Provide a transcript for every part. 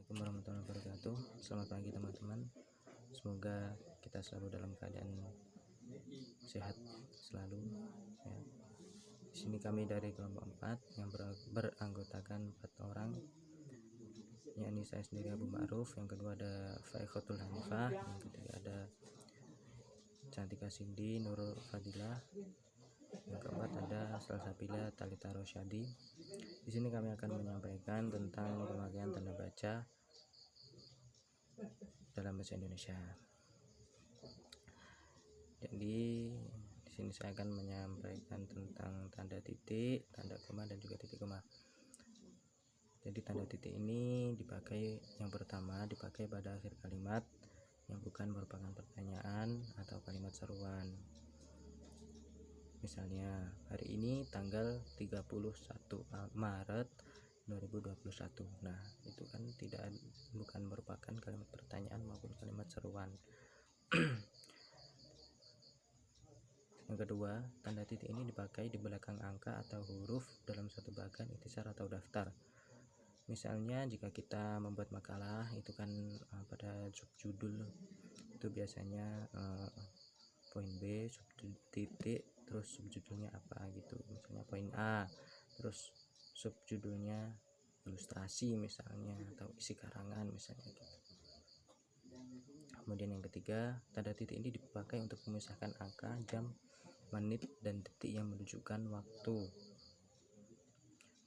Assalamualaikum warahmatullahi wabarakatuh. Selamat pagi teman-teman. Semoga kita selalu dalam keadaan sehat selalu. Ya. Di sini kami dari kelompok 4 yang beranggotakan 4 orang, yakni saya sendiri Abu Ma'ruf, yang kedua ada Faikhatul Hanifah, yang ketiga ada Cantika Cindy Nurul Fadilah, yang keempat ada Salsabila Talita Rosyadi. Di sini kami akan menyampaikan tentang pemakaian tanda baca dalam bahasa Indonesia. Jadi di sini saya akan menyampaikan tentang tanda titik, tanda koma, dan juga titik koma. Jadi tanda titik ini dipakai, yang pertama dipakai pada akhir kalimat yang bukan merupakan pertanyaan atau kalimat seruan. Misalnya hari ini tanggal 31 Maret 2021. Nah, itu kan bukan merupakan kalimat pertanyaan maupun kalimat seruan. Yang kedua, tanda titik ini dipakai di belakang angka atau huruf dalam suatu bagan ikhtisar atau daftar. Misalnya jika kita membuat makalah, itu kan pada subjudul itu biasanya poin B, subtitik, terus subjudulnya apa gitu. Misalnya poin A, terus subjudulnya ilustrasi misalnya, atau isi karangan misalnya gitu. Kemudian yang ketiga, tanda titik ini dipakai untuk memisahkan angka, jam, menit, dan detik yang menunjukkan waktu.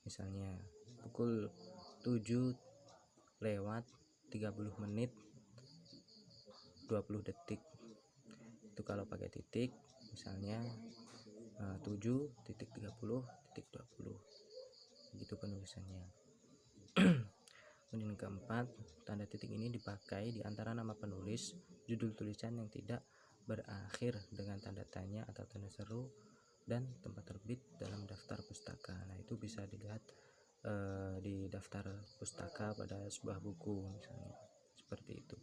Misalnya pukul 7 lewat 30 menit 20 detik. Itu kalau pakai titik, misalnya 7.30.20, begitu penulisannya. Kemudian keempat, tanda titik ini dipakai di antara nama penulis, judul tulisan yang tidak berakhir dengan tanda tanya atau tanda seru, dan tempat terbit dalam daftar pustaka. Nah, itu bisa dilihat di daftar pustaka pada sebuah buku misalnya, seperti itu.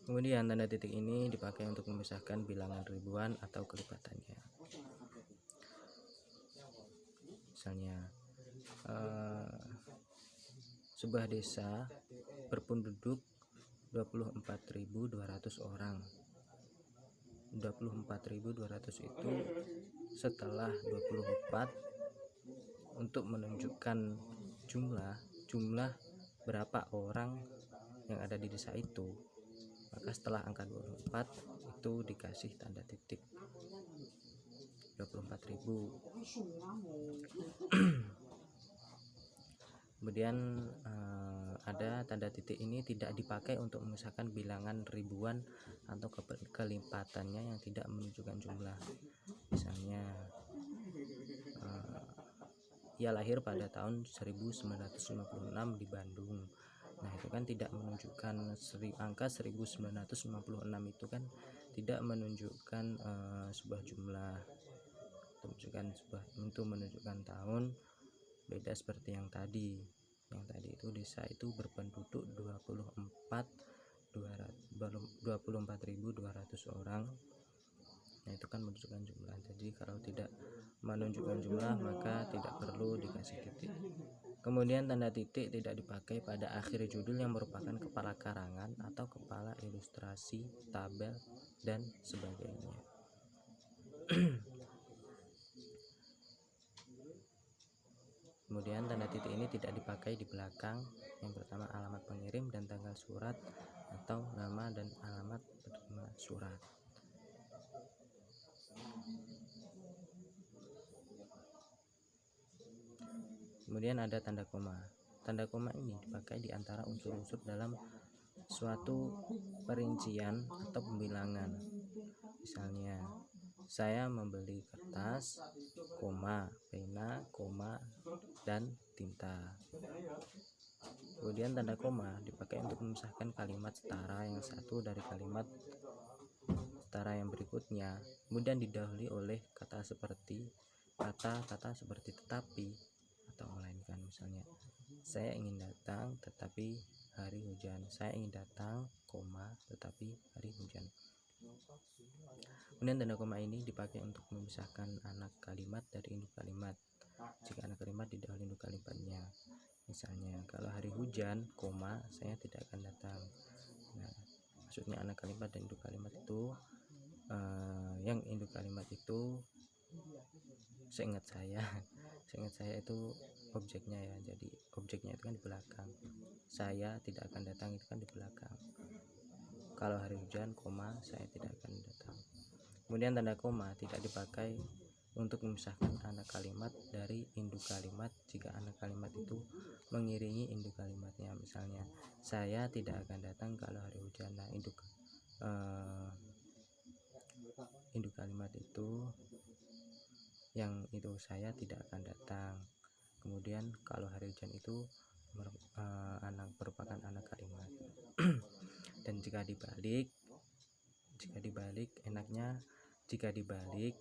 Kemudian tanda titik ini dipakai untuk memisahkan bilangan ribuan atau kelipatannya. Misalnya sebuah desa berpenduduk 24.200 orang. 24.200 itu setelah 24 untuk menunjukkan jumlah berapa orang yang ada di desa itu, maka setelah angka 24 itu dikasih tanda titik 24.000. Kemudian ada tanda titik ini tidak dipakai untuk memisahkan bilangan ribuan atau kelipatannya yang tidak menunjukkan jumlah. Misalnya ia lahir pada tahun 1956 di Bandung. Nah, itu kan tidak menunjukkan angka 1956 itu kan tidak menunjukkan sebuah jumlah, untuk menunjukkan tahun. Beda seperti yang tadi itu desa itu berpenduduk 24.200 orang. Nah, itu kan menunjukkan jumlah. Jadi kalau tidak menunjukkan jumlah maka tidak perlu dikasih titik. Kemudian tanda titik tidak dipakai pada akhir judul yang merupakan kepala karangan atau kepala ilustrasi, tabel, dan sebagainya. Kemudian tanda titik ini tidak dipakai di belakang yang pertama alamat pengirim dan tanggal surat, atau nama dan alamat penerima surat. Kemudian ada tanda koma. Tanda koma ini dipakai di antara unsur-unsur dalam suatu perincian atau pembilangan. Misalnya, saya membeli kertas, koma, pena, koma, dan tinta. Kemudian tanda koma dipakai untuk memisahkan kalimat setara yang satu dari kalimat setara yang berikutnya, kemudian didahului oleh kata seperti tetapi atau melainkan. Misalnya, saya ingin datang tetapi hari hujan. Saya ingin datang, koma, tetapi hari hujan. Kemudian tanda koma ini dipakai untuk memisahkan anak kalimat dari induk kalimat. Jika anak kalimat didahului induk kalimatnya, Misalnya kalau hari hujan, koma, saya tidak akan datang. Nah, maksudnya anak kalimat dan induk kalimat itu yang induk kalimat itu seingat saya itu objeknya ya, jadi objeknya itu kan di belakang, saya tidak akan datang itu kan di belakang. Kalau hari hujan, koma, saya tidak akan datang. Kemudian tanda koma tidak dipakai untuk memisahkan anak kalimat dari induk kalimat jika anak kalimat itu mengiringi induk kalimatnya. Misalnya saya tidak akan datang kalau hari hujan. Nah, induk kalimat itu yang itu saya tidak akan datang. Kemudian kalau hari hujan itu merupakan anak kalimat. Dan jika dibalik enaknya jika dibalik,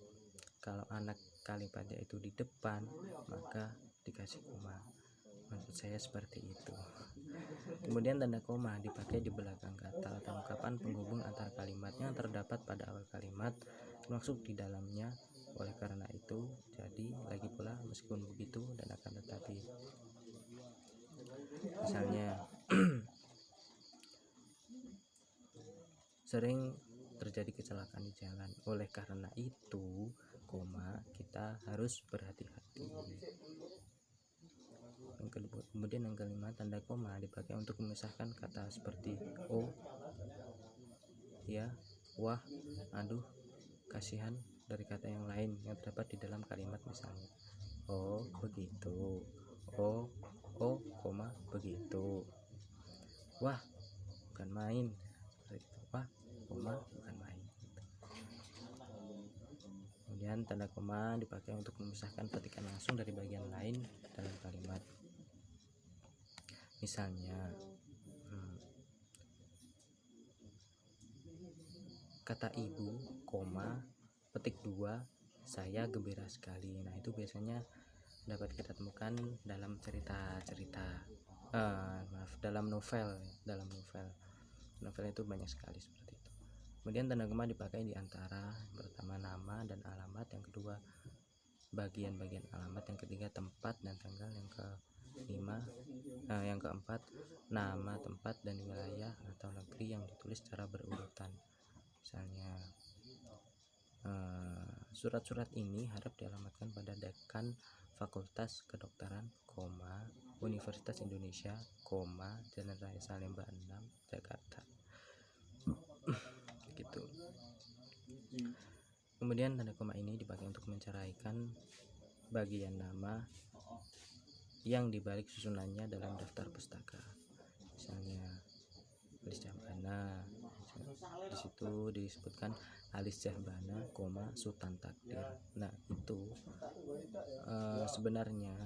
kalau anak kalimatnya itu di depan maka dikasih koma. Maksud saya seperti itu. Kemudian tanda koma dipakai di belakang kata atau ungkapan penghubung antara kalimat yang terdapat pada awal kalimat termasuk di dalamnya. Oleh karena itu, jadi lagi pula meskipun begitu dan akan tetapi. Misalnya sering terjadi kecelakaan di jalan. Oleh karena itu, koma, kita harus berhati-hati. Kemudian yang kelima, tanda koma dipakai untuk memisahkan kata seperti oh, ya, wah, aduh, kasihan dari kata yang lain yang terdapat di dalam kalimat. Misalnya oh begitu, oh koma begitu, wah bukan main, wah koma bukan main. Kemudian tanda koma dipakai untuk memisahkan petikan langsung dari bagian lain dalam kalimat. Misalnya kata ibu, koma, petik 2, saya gembira sekali. Nah, itu biasanya dapat kita temukan dalam dalam novel itu banyak sekali seperti itu. Kemudian tanda koma dipakai di antara pertama nama dan alamat, yang kedua bagian-bagian alamat, yang ketiga tempat dan tanggal, yang keempat nama tempat dan wilayah atau negeri yang ditulis secara berurutan. Misalnya surat-surat ini harap dialamatkan pada Dekan Fakultas Kedokteran, Universitas Indonesia, Jalan Raya Salemba 6, Jakarta. Gitu. Kemudian tanda koma ini dipakai untuk menceraikan bagian nama yang dibalik susunannya dalam daftar pustaka. Misalnya Alis Jahbana, di situ disebutkan Alis Jahbana, Sultan Takdir. Nah, itu sebenarnya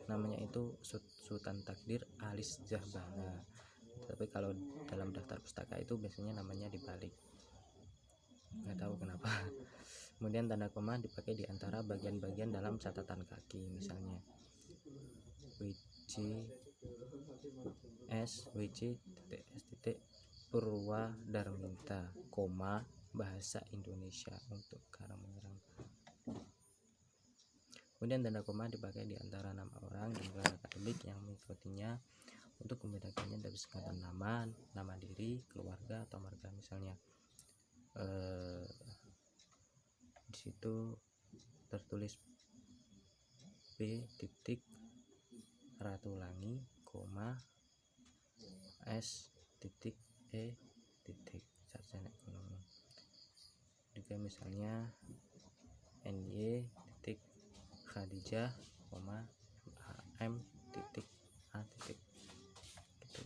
namanya itu Sultan Takdir Alis Jahbana, tapi kalau dalam daftar pustaka itu biasanya namanya dibalik, nggak tahu kenapa. Kemudian tanda koma dipakai di antara bagian-bagian dalam catatan kaki. Misalnya WC Purwa Darminta, bahasa Indonesia untuk Karangmerang. Kemudian tanda koma dipakai di antara nama orang dan gelar akademik yang mengikutinya untuk membedakannya dari singkatan nama diri, keluarga atau marga. Misalnya di situ tertulis B. Ratulangi, S. E. Sarjana ekonomi. Juga misalnya NY. Khadijah, M. A. Gitu.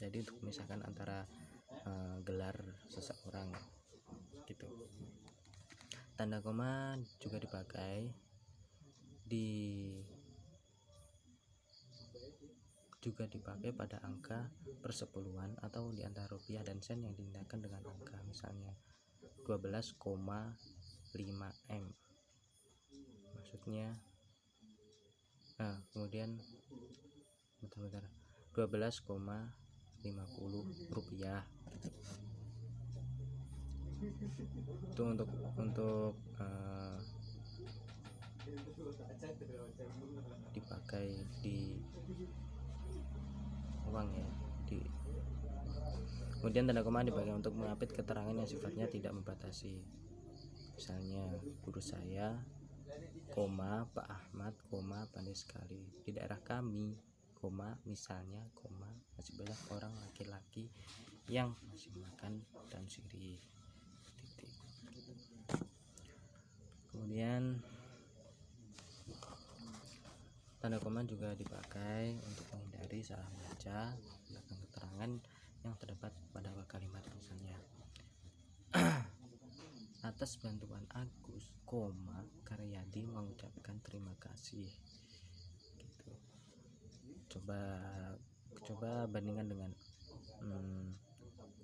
Jadi untuk memisahkan antara gelar seseorang gitu. Tanda koma juga dipakai pada angka persepuluhan atau di antara rupiah dan sen yang diindahkan dengan angka. Misalnya 12,5 M. Maksudnya kemudian 12,50 rupiah. Itu untuk dipakai sebagai di uang ya. Kemudian tanda koma dipakai untuk mengapit keterangan yang sifatnya tidak membatasi. Misalnya guru saya, koma, Pak Ahmad, koma, pandai sekali. Di daerah kami, koma, misalnya, koma, masih banyak orang laki-laki yang masih makan daun sirih. Titik. Kemudian tanda koma juga dipakai untuk menghindari salah baca belakang keterangan yang terdapat pada kalimat. Misalnya atas bantuan Agus, koma, Karyadi mengucapkan terima kasih. Gitu. Coba bandingkan dengan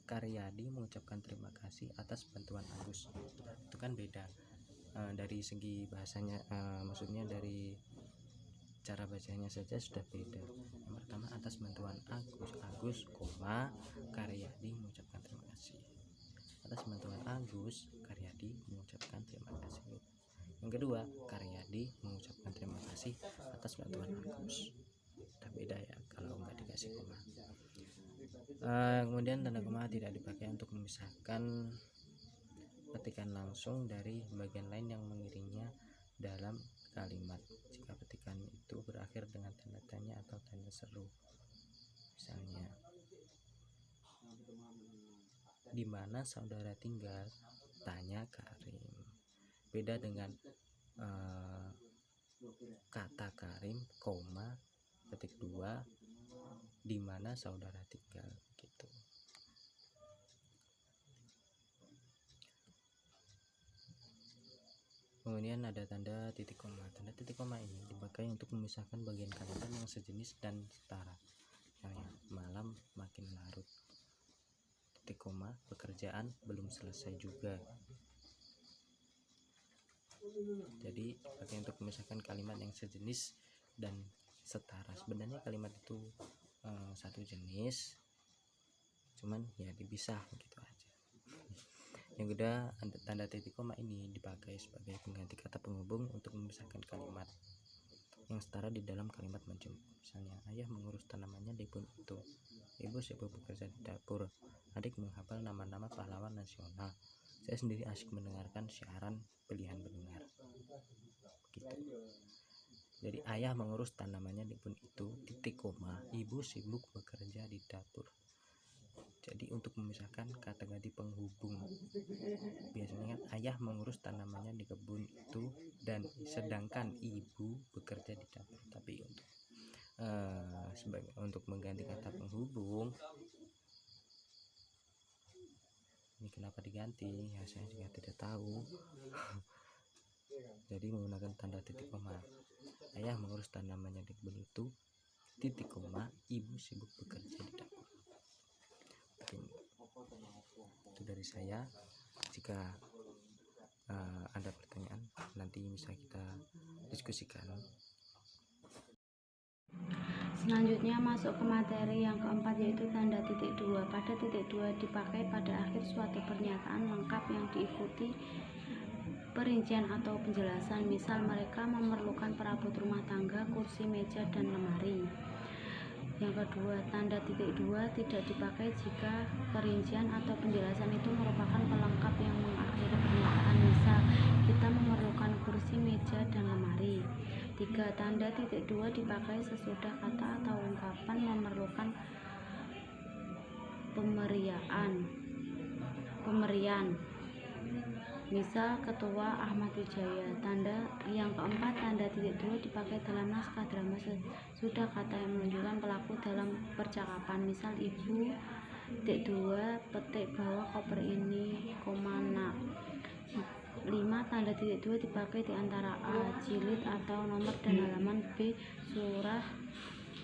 Karyadi mengucapkan terima kasih atas bantuan Agus. Itu kan beda dari segi bahasanya, maksudnya dari cara bacanya saja sudah beda. Yang pertama atas bantuan Agus, koma, Karyadi mengucapkan terima kasih. Atas bantuan Agus, Karyadi mengucapkan terima kasih. Yang kedua, Karyadi mengucapkan terima kasih atas bantuan Agus. Sudah beda ya kalau nggak dikasih koma. Kemudian tanda koma tidak dipakai untuk memisahkan petikan langsung dari bagian lain yang mengiringnya dalam kalimat jika petikan itu berakhir dengan tanda tanya atau tanda seru. Misalnya, di mana saudara tinggal? Tanya Karim. Beda dengan kata Karim, koma, petik 2, di mana saudara tinggal, gitu. Kemudian ada tanda titik koma. Tanda titik koma ini dipakai untuk memisahkan bagian kalimat yang sejenis dan setara. Misalnya, malam makin larut. Titik koma, pekerjaan belum selesai juga. Jadi dipakai untuk memisahkan kalimat yang sejenis dan setara. Sebenarnya kalimat itu satu jenis, cuman ya dipisah gitu aja. Yang kedua, tanda titik koma ini dipakai sebagai pengganti kata penghubung untuk memisahkan kalimat yang setara di dalam kalimat menjemput. Misalnya, ayah mengurus tanamannya di kebun itu, ibu sibuk bekerja di dapur, adik menghafal nama-nama pahlawan nasional, saya sendiri asyik mendengarkan siaran pilihan pendengar. Gitu. Jadi ayah mengurus tanamannya di kebun itu, titik koma, ibu sibuk bekerja di dapur. Jadi untuk memisahkan kata ganti penghubung, biasanya kan ayah mengurus tanamannya di kebun itu dan sedangkan ibu bekerja di dapur. Tapi untuk mengganti kata penghubung, ini kenapa diganti ya saya juga tidak tahu. Jadi menggunakan tanda titik koma, ayah mengurus tanamannya di kebun itu, titik koma, ibu sibuk bekerja di dapur. Itu dari saya. Jika ada pertanyaan nanti bisa kita diskusikan. Selanjutnya masuk ke materi yang keempat, yaitu tanda titik 2. Pada titik 2 dipakai pada akhir suatu pernyataan lengkap yang diikuti perincian atau penjelasan. Misal, mereka memerlukan perabot rumah tangga, kursi, meja, dan lemari. Yang kedua, tanda titik 2 tidak dipakai jika perincian atau penjelasan itu merupakan pelengkap yang mengakhiri pernyataan. Misal, kita memerlukan kursi, meja, dan lemari. 3. Tanda titik 2 dipakai sesudah kata atau ungkapan memerlukan pemberian. Misal, Ketua Ahmad Wijaya. Tanda yang keempat, tanda titik 2 dipakai dalam naskah drama sesudah kata yang menunjukkan pelaku dalam percakapan. Misal, ibu, titik 2, petik bawah koper ini, nak. 5. Tanda titik 2 dipakai di antara A, jilid atau nomor dan halaman, B, surah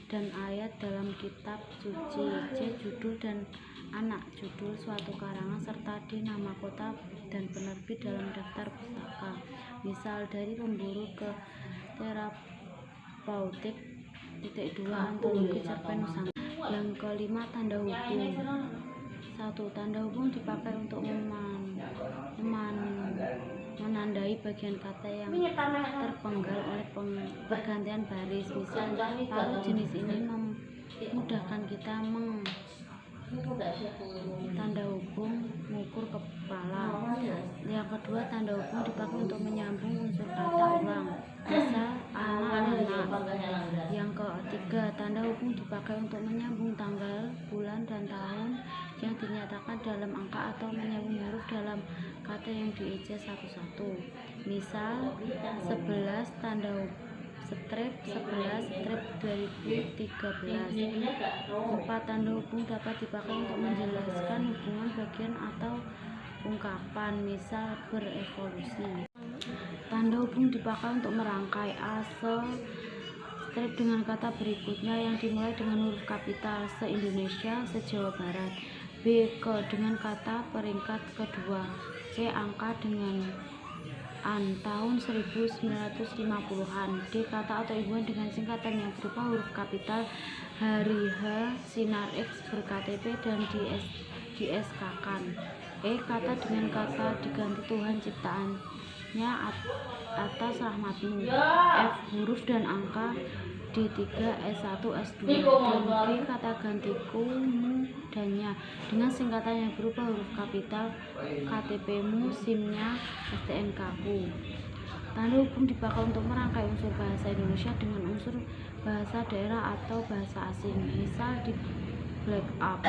dan ayat dalam kitab suci, C, judul dan anak judul suatu karangan, serta D, nama kota dan penerbit dalam daftar pustaka. Misal, dari pemburu ke terapeutik, titik 2, antologi cerpen Nusantara. Yang kelima, tanda hubung. 1. Tanda hubung dipakai untuk menandai menandai bagian kata yang terpenggal oleh pergantian baris. Misal, lalu jenis ini memudahkan kita tanda hubung mengukur kepala. Yang kedua, tanda hubung dipakai untuk menyambung unsur kata ulang. Misal, anak-anak. Yang ketiga, tanda hubung dipakai untuk menyambung tanggal, bulan, dan tahun yang dinyatakan dalam angka atau menyambung huruf dalam kata yang dieja satu-satu. Misal, 11 tanda hubung strip 11 strip 2013. 4 tanda hubung dapat dipakai untuk menjelaskan hubungan bagian atau ungkapan, misal berevolusi. Tanda hubung dipakai untuk merangkai. A. Strip dengan kata berikutnya yang dimulai dengan huruf kapital, se-Indonesia, se-Jawa Barat. B. Ke dengan kata peringkat kedua. C. Angka dengan tahun 1950-an. D. Kata atau hubungan dengan singkatan yang berupa huruf kapital, hari H, sinar X, ber-KTP, dan di SK-kan. E. Kata dengan kata diganti Tuhan ciptaannya atas rahmatmu. F. Huruf dan angka D3, S1, S2. Dan G. Kata gantiku, mu, dannya dengan singkatan yang berupa huruf kapital, KTP-mu, SIM-nya, STNK-ku. Tanda hubung dipakai untuk merangkai unsur bahasa Indonesia dengan unsur bahasa daerah atau bahasa asing. Misal di black up.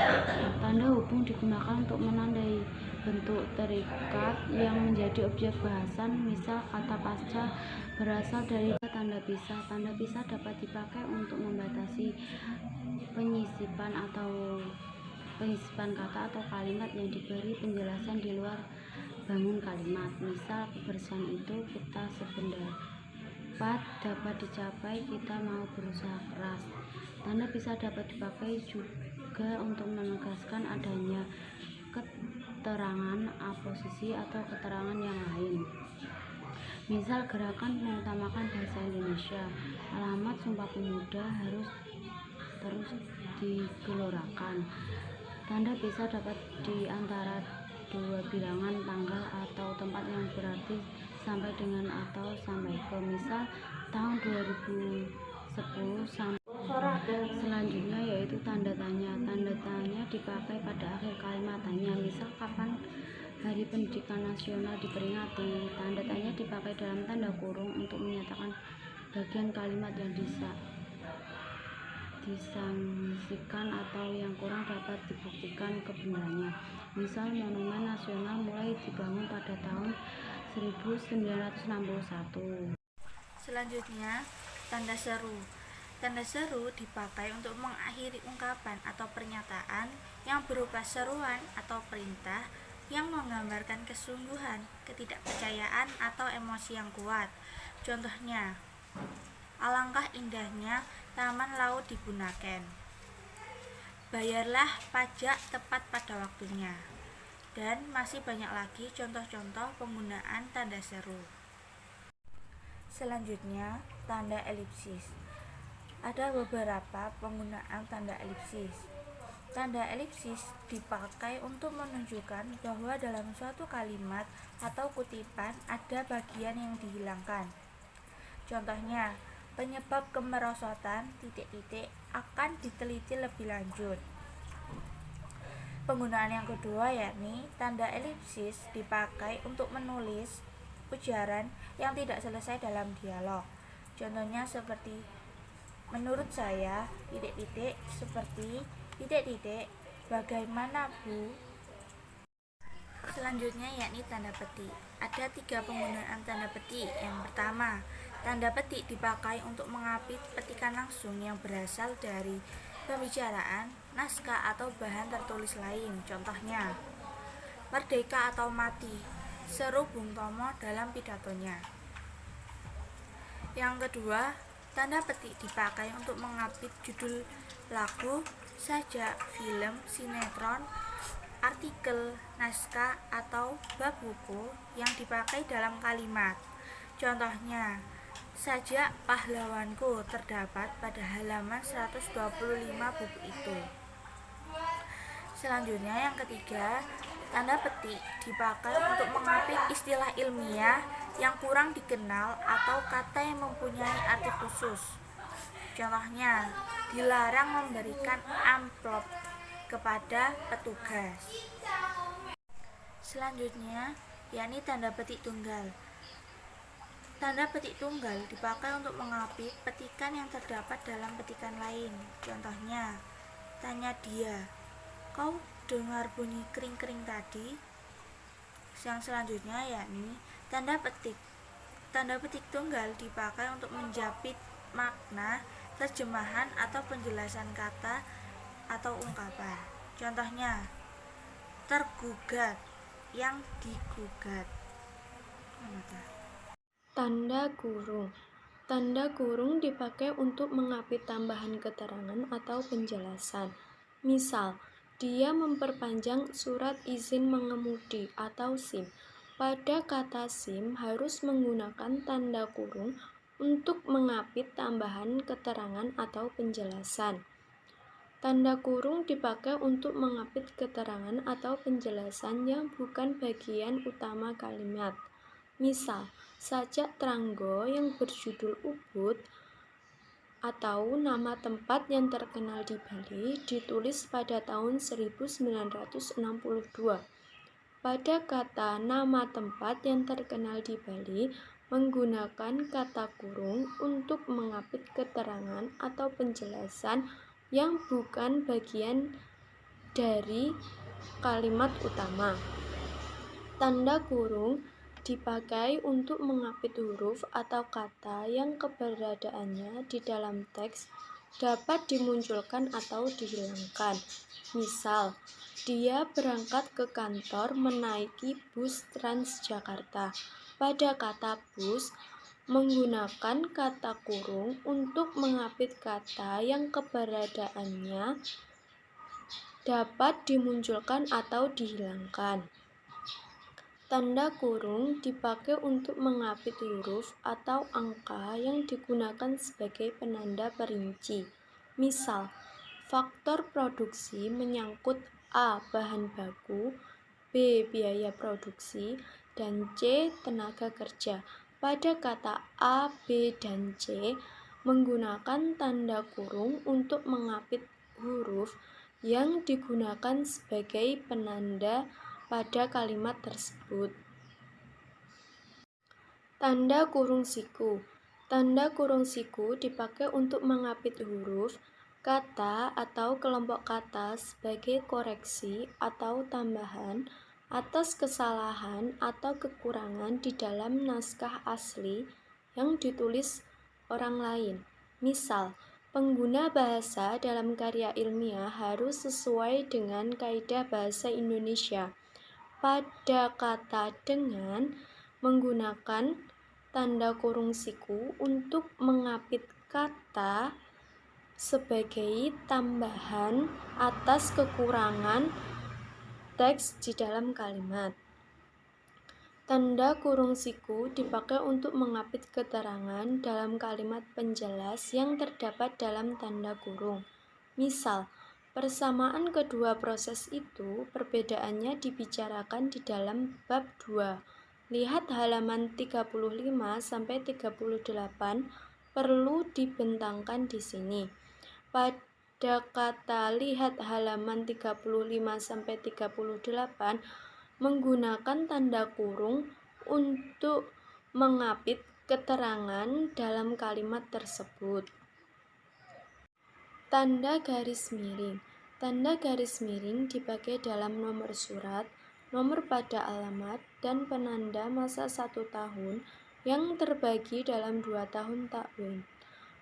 Tanda hubung digunakan untuk menandai bentuk terikat yang menjadi objek bahasan. Misal kata pasca berasal dari tanda pisah. Tanda pisah dapat dipakai untuk membatasi penyisipan kata atau kalimat yang diberi penjelasan di luar bangun kalimat. Misal, kebersihan itu kita sependapat dapat dicapai kita mau berusaha keras. Tanda pisah dapat dipakai juga untuk menegaskan adanya keterangan aposisi atau keterangan yang lain. Misal, gerakan mengutamakan bahasa Indonesia. Alamat Sumpah Pemuda harus terus digelorakan. Tanda pisah dapat di antara dua bilangan tanggal atau tempat yang berarti sampai dengan atau sampai ke. Misal, tahun 2010 sampai. Selanjutnya yaitu tanda tanya. Tanda tanya dipakai pada akhir kalimat tanya. Misal, kapan Hari Pendidikan Nasional diperingati. Tanda tanya dipakai dalam tanda kurung untuk menyatakan bagian kalimat yang disangsikan atau yang kurang dapat dibuktikan kebenarannya. Misal, Monumen Nasional mulai dibangun pada tahun 1961. Selanjutnya, tanda seru. Tanda seru dipakai untuk mengakhiri ungkapan atau pernyataan yang berupa seruan atau perintah yang menggambarkan kesungguhan, ketidakpercayaan, atau emosi yang kuat. Contohnya, alangkah indahnya taman laut di Bunaken. Bayarlah pajak tepat pada waktunya. Dan masih banyak lagi contoh-contoh penggunaan tanda seru. Selanjutnya, tanda elipsis. Ada beberapa penggunaan tanda elipsis. Tanda elipsis dipakai untuk menunjukkan bahwa dalam suatu kalimat atau kutipan ada bagian yang dihilangkan. Contohnya, penyebab kemerosotan ... akan diteliti lebih lanjut. Penggunaan yang kedua yakni tanda elipsis dipakai untuk menulis ujaran yang tidak selesai dalam dialog. Contohnya seperti menurut saya ... seperti ... bagaimana Bu? Selanjutnya yakni tanda petik. Ada 3 penggunaan tanda petik. Yang pertama, tanda petik dipakai untuk mengapit petikan langsung yang berasal dari pembicaraan, naskah, atau bahan tertulis lain. Contohnya, merdeka atau mati, seru Bung Tomo dalam pidatonya. Yang kedua, tanda petik dipakai untuk mengapit judul lagu, sajak, film, sinetron, artikel, naskah, atau bab buku yang dipakai dalam kalimat. Contohnya, sajak pahlawanku terdapat pada halaman 125 buku itu. Selanjutnya yang ketiga, Tanda petik dipakai untuk mengapit istilah ilmiah yang kurang dikenal atau kata yang mempunyai arti khusus. Contohnya, dilarang memberikan amplop kepada petugas. Selanjutnya, yakni tanda petik tunggal. Tanda petik tunggal dipakai untuk mengapit petikan yang terdapat dalam petikan lain. Contohnya, tanya dia, "Kau dengar bunyi kering-kering tadi?" Yang selanjutnya yakni tanda petik. Tanda petik tunggal dipakai untuk menjapit makna, terjemahan atau penjelasan kata atau ungkapan. Contohnya, tergugat, yang digugat. Tanda kurung. Tanda kurung dipakai untuk mengapit tambahan keterangan atau penjelasan. Misal, dia memperpanjang surat izin mengemudi atau SIM. Pada kata SIM harus menggunakan tanda kurung untuk mengapit tambahan keterangan atau penjelasan. Tanda kurung dipakai untuk mengapit keterangan atau penjelasan yang bukan bagian utama kalimat. Misal, sajak Tranggo yang berjudul Ubud atau nama tempat yang terkenal di Bali ditulis pada tahun 1962. Pada kata nama tempat yang terkenal di Bali menggunakan kata kurung untuk mengapit keterangan atau penjelasan yang bukan bagian dari kalimat utama. Tanda kurung dipakai untuk mengapit huruf atau kata yang keberadaannya di dalam teks dapat dimunculkan atau dihilangkan. Misal, dia berangkat ke kantor menaiki bus Transjakarta. Pada kata bus, menggunakan kata kurung untuk mengapit kata yang keberadaannya dapat dimunculkan atau dihilangkan. Tanda kurung dipakai untuk mengapit huruf atau angka yang digunakan sebagai penanda perinci. Misal, faktor produksi menyangkut A. bahan baku, B. biaya produksi, dan C. tenaga kerja. Pada kata A, B, dan C, menggunakan tanda kurung untuk mengapit huruf yang digunakan sebagai penanda pada kalimat tersebut. Tanda kurung siku. Tanda kurung siku dipakai untuk mengapit huruf, kata, atau kelompok kata sebagai koreksi atau tambahan atas kesalahan atau kekurangan di dalam naskah asli yang ditulis orang lain. Misal, pengguna bahasa dalam karya ilmiah harus sesuai dengan kaidah bahasa Indonesia. Pada kata dengan menggunakan tanda kurung siku untuk mengapit kata sebagai tambahan atas kekurangan teks di dalam kalimat. Tanda kurung siku dipakai untuk mengapit keterangan dalam kalimat penjelas yang terdapat dalam tanda kurung. Misal, persamaan kedua proses itu perbedaannya dibicarakan di dalam bab 2. Lihat halaman 35-38 perlu dibentangkan di sini. Pada kata lihat halaman 35-38 menggunakan tanda kurung untuk mengapit keterangan dalam kalimat tersebut. Tanda garis miring. Tanda garis miring dipakai dalam nomor surat, nomor pada alamat, dan penanda masa 1 tahun yang terbagi dalam 2 tahun takwin.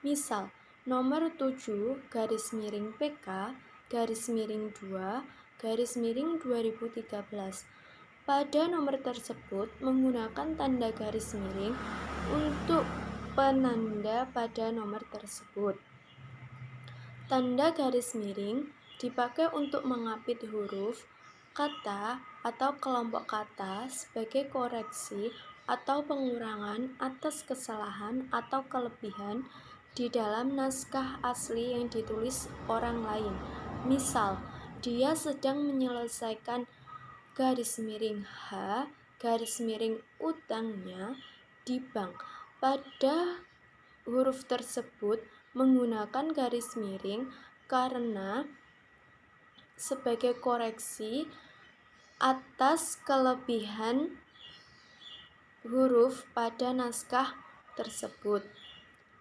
Misal, nomor 7 garis miring PK garis miring 2 garis miring 2013. Pada nomor tersebut menggunakan tanda garis miring untuk penanda pada nomor tersebut. Tanda garis miring dipakai untuk mengapit huruf, kata, atau kelompok kata sebagai koreksi atau pengurangan atas kesalahan atau kelebihan di dalam naskah asli yang ditulis orang lain. Misal, dia sedang menyelesaikan garis miring H garis miring utangnya di bank. Pada huruf tersebut menggunakan garis miring karena sebagai koreksi atas kelebihan huruf pada naskah tersebut.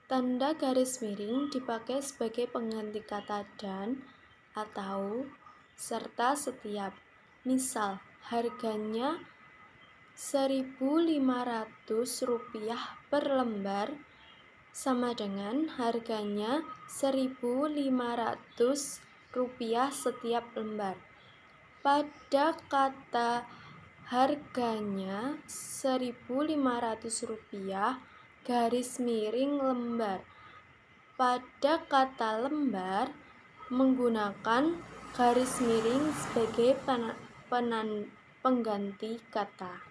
Tanda garis miring dipakai sebagai pengganti kata dan atau serta setiap. Misal, harganya Rp1.500 per lembar sama dengan harganya Rp1.500 setiap lembar. Pada kata harganya Rp1.500 garis miring lembar. Pada kata lembar menggunakan garis miring sebagai pengganti kata.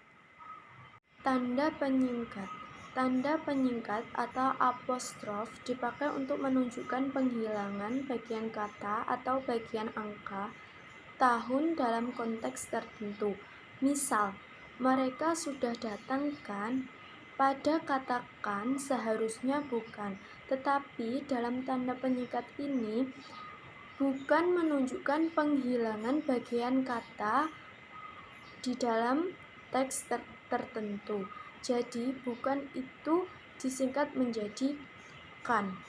Tanda penyingkat. Tanda penyingkat atau apostrof dipakai untuk menunjukkan penghilangan bagian kata atau bagian angka tahun dalam konteks tertentu. Misal, mereka sudah datang kan? Pada katakan seharusnya bukan, tetapi dalam tanda penyingkat ini bukan menunjukkan penghilangan bagian kata di dalam teks tertentu. Jadi bukan itu disingkat menjadi kan.